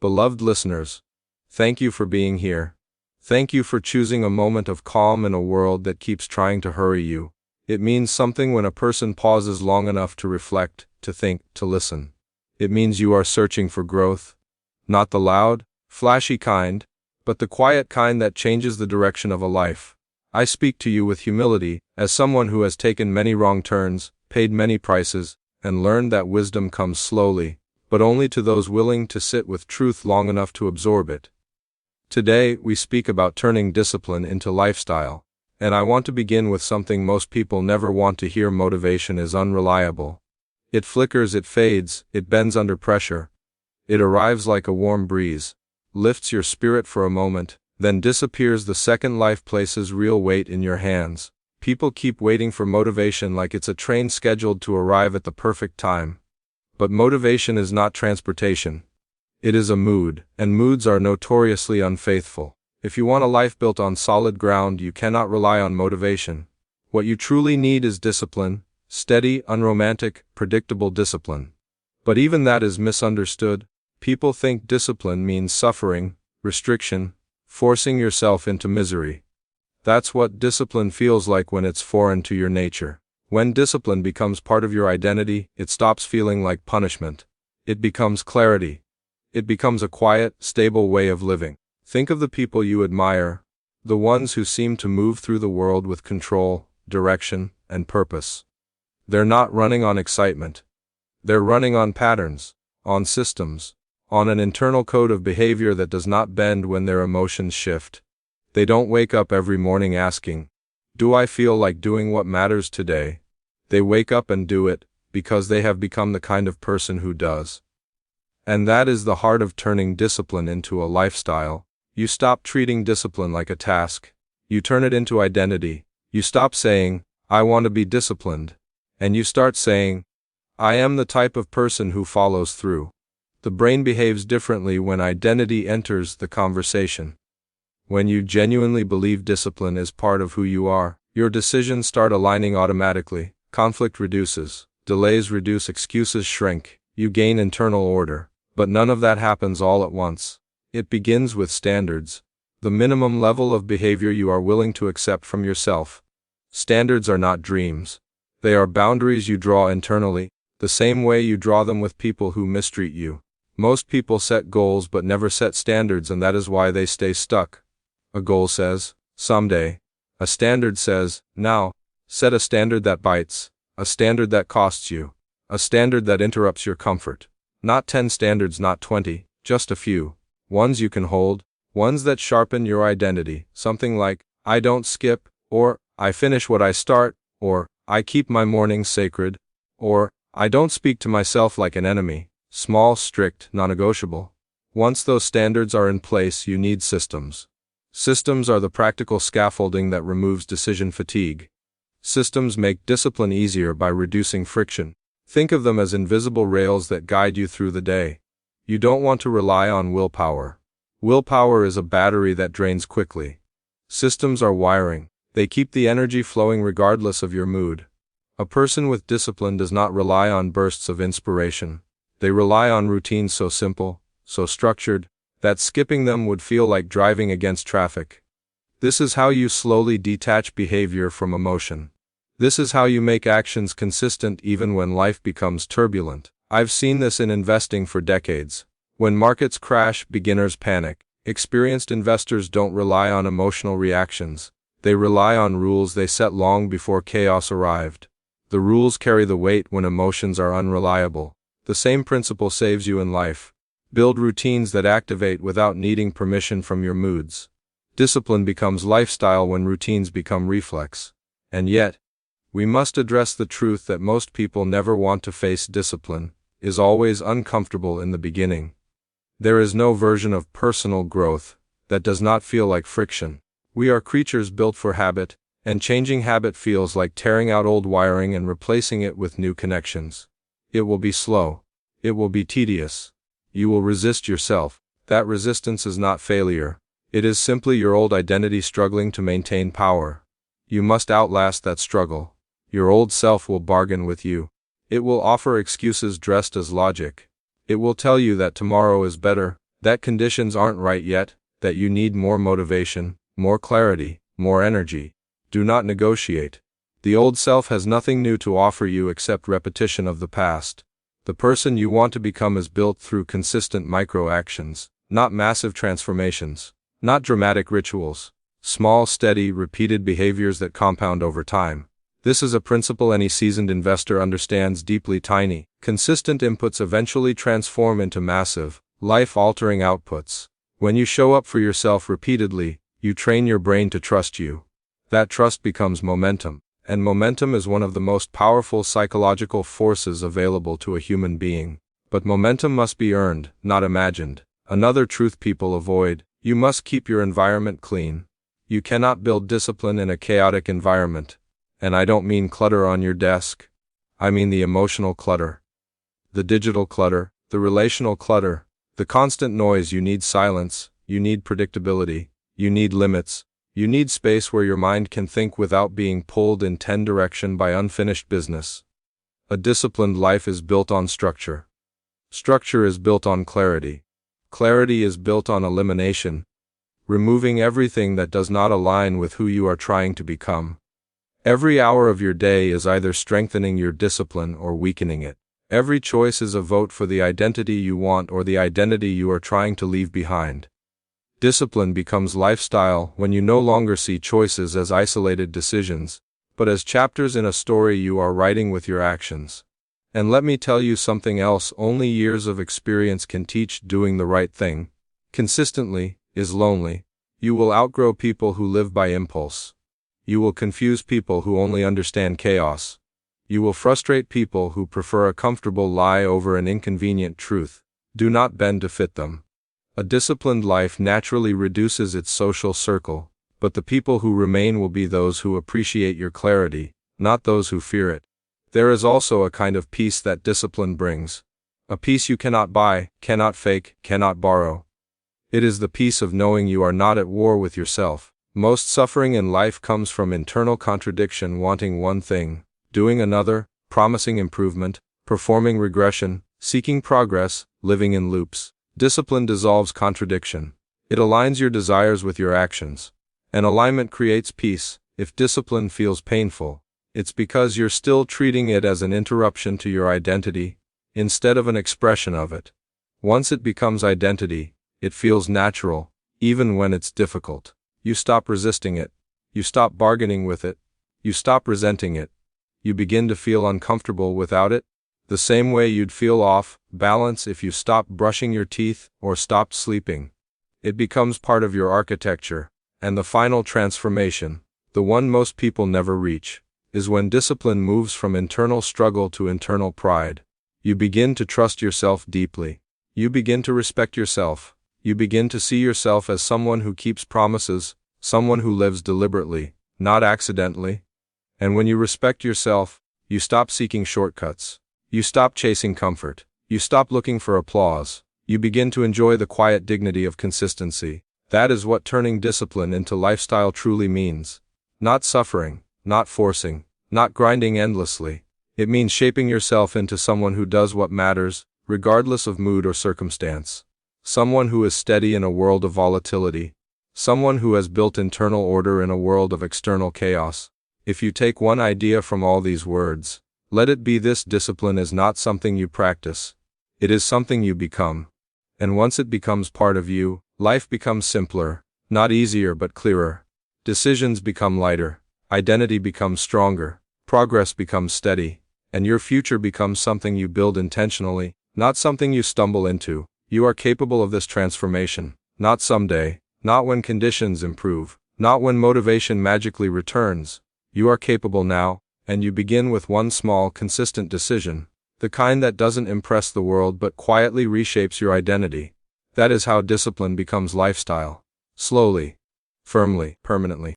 Beloved listeners, thank you for being here. Thank you for choosing a moment of calm in a world that keeps trying to hurry you. It means something when a person pauses long enough to reflect, to think, to listen. It means you are searching for growth. Not the loud, flashy kind, but the quiet kind that changes the direction of a life. I speak to you with humility, as someone who has taken many wrong turns, paid many prices, and learned that wisdom comes slowly, but only to those willing to sit with truth long enough to absorb it. Today, we speak about turning discipline into lifestyle, and I want to begin with something most people never want to hear: motivation is unreliable. It flickers, it fades, it bends under pressure. It arrives like a warm breeze, lifts your spirit for a moment, then disappears the second life places real weight in your hands. People keep waiting for motivation like it's a train scheduled to arrive at the perfect time. But motivation is not transportation. It is a mood, and moods are notoriously unfaithful. If you want a life built on solid ground, you cannot rely on motivation. What you truly need is discipline, steady, unromantic, predictable discipline. But even that is misunderstood. People think discipline means suffering, restriction, forcing yourself into misery. That's what discipline feels like when it's foreign to your nature. When discipline becomes part of your identity, it stops feeling like punishment. It becomes clarity. It becomes a quiet, stable way of living. Think of the people you admire, the ones who seem to move through the world with control, direction, and purpose. They're not running on excitement. They're running on patterns, on systems, on an internal code of behavior that does not bend when their emotions shift. They don't wake up every morning asking, "Do I feel like doing what matters today?" They wake up and do it, because they have become the kind of person who does. And that is the heart of turning discipline into a lifestyle. You stop treating discipline like a task. You turn it into identity. You stop saying, "I want to be disciplined," and you start saying, "I am the type of person who follows through." The brain behaves differently when identity enters the conversation. When you genuinely believe discipline is part of who you are, your decisions start aligning automatically. Conflict reduces, delays reduce, excuses shrink, you gain internal order. But none of that happens all at once. It begins with standards, the minimum level of behavior you are willing to accept from yourself. Standards are not dreams. They are boundaries you draw internally, the same way you draw them with people who mistreat you. Most people set goals but never set standards, and that is why they stay stuck. A goal says, "Someday." A standard says, "Now." Set a standard that bites, a standard that costs you, a standard that interrupts your comfort. Not 10 standards, not 20, just a few. Ones you can hold, ones that sharpen your identity. Something like, "I don't skip," or "I finish what I start," or "I keep my mornings sacred," or "I don't speak to myself like an enemy." Small, strict, non-negotiable. Once those standards are in place, you need systems. Systems are the practical scaffolding that removes decision fatigue. Systems make discipline easier by reducing friction. Think of them as invisible rails that guide you through the day. You don't want to rely on willpower. Willpower is a battery that drains quickly. Systems are wiring. They keep the energy flowing regardless of your mood. A person with discipline does not rely on bursts of inspiration. They rely on routines so simple, so structured, that skipping them would feel like driving against traffic. This is how you slowly detach behavior from emotion. This is how you make actions consistent even when life becomes turbulent. I've seen this in investing for decades. When markets crash, beginners panic. Experienced investors don't rely on emotional reactions. They rely on rules they set long before chaos arrived. The rules carry the weight when emotions are unreliable. The same principle saves you in life. Build routines that activate without needing permission from your moods. Discipline becomes lifestyle when routines become reflex. And yet, we must address the truth that most people never want to face. Discipline is always uncomfortable in the beginning. There is no version of personal growth that does not feel like friction. We are creatures built for habit, and changing habit feels like tearing out old wiring and replacing it with new connections. It will be slow. It will be tedious. You will resist yourself. That resistance is not failure. It is simply your old identity struggling to maintain power. You must outlast that struggle. Your old self will bargain with you. It will offer excuses dressed as logic. It will tell you that tomorrow is better, that conditions aren't right yet, that you need more motivation, more clarity, more energy. Do not negotiate. The old self has nothing new to offer you except repetition of the past. The person you want to become is built through consistent micro-actions, not massive transformations, not dramatic rituals, small, steady, repeated behaviors that compound over time. This is a principle any seasoned investor understands deeply. Tiny, consistent inputs eventually transform into massive, life-altering outputs. When you show up for yourself repeatedly, you train your brain to trust you. That trust becomes momentum, and momentum is one of the most powerful psychological forces available to a human being. But momentum must be earned, not imagined. Another truth people avoid: you must keep your environment clean. You cannot build discipline in a chaotic environment. And I don't mean clutter on your desk. I mean the emotional clutter, the digital clutter, the relational clutter, the constant noise. You need silence, you need predictability, you need limits, you need space where your mind can think without being pulled in 10 directions by unfinished business. A disciplined life is built on structure. Structure is built on clarity. Clarity is built on elimination, removing everything that does not align with who you are trying to become. Every hour of your day is either strengthening your discipline or weakening it. Every choice is a vote for the identity you want or the identity you are trying to leave behind. Discipline becomes lifestyle when you no longer see choices as isolated decisions, but as chapters in a story you are writing with your actions. And let me tell you something else only years of experience can teach: doing the right thing consistently is lonely. You will outgrow people who live by impulse. You will confuse people who only understand chaos. You will frustrate people who prefer a comfortable lie over an inconvenient truth. Do not bend to fit them. A disciplined life naturally reduces its social circle, but the people who remain will be those who appreciate your clarity, not those who fear it. There is also a kind of peace that discipline brings. A peace you cannot buy, cannot fake, cannot borrow. It is the peace of knowing you are not at war with yourself. Most suffering in life comes from internal contradiction: wanting one thing, doing another, promising improvement, performing regression, seeking progress, living in loops. Discipline dissolves contradiction. It aligns your desires with your actions. And alignment creates peace. If discipline feels painful, it's because you're still treating it as an interruption to your identity, instead of an expression of it. Once it becomes identity, it feels natural, even when it's difficult. You stop resisting it. You stop bargaining with it. You stop resenting it. You begin to feel uncomfortable without it, the same way you'd feel off balance if you stopped brushing your teeth or stopped sleeping. It becomes part of your architecture, and the final transformation, the one most people never reach, is when discipline moves from internal struggle to internal pride. You begin to trust yourself deeply. You begin to respect yourself. You begin to see yourself as someone who keeps promises, someone who lives deliberately, not accidentally. And when you respect yourself, you stop seeking shortcuts. You stop chasing comfort. You stop looking for applause. You begin to enjoy the quiet dignity of consistency. That is what turning discipline into lifestyle truly means. Not suffering, not forcing, not grinding endlessly. It means shaping yourself into someone who does what matters, regardless of mood or circumstance. Someone who is steady in a world of volatility. Someone who has built internal order in a world of external chaos. If you take one idea from all these words, let it be this: discipline is not something you practice. It is something you become. And once it becomes part of you, life becomes simpler, not easier but clearer. Decisions become lighter, identity becomes stronger, progress becomes steady, and your future becomes something you build intentionally, not something you stumble into. You are capable of this transformation, not someday, not when conditions improve, not when motivation magically returns. You are capable now, and you begin with one small, consistent decision, the kind that doesn't impress the world but quietly reshapes your identity. That is how discipline becomes lifestyle. Slowly, firmly, permanently.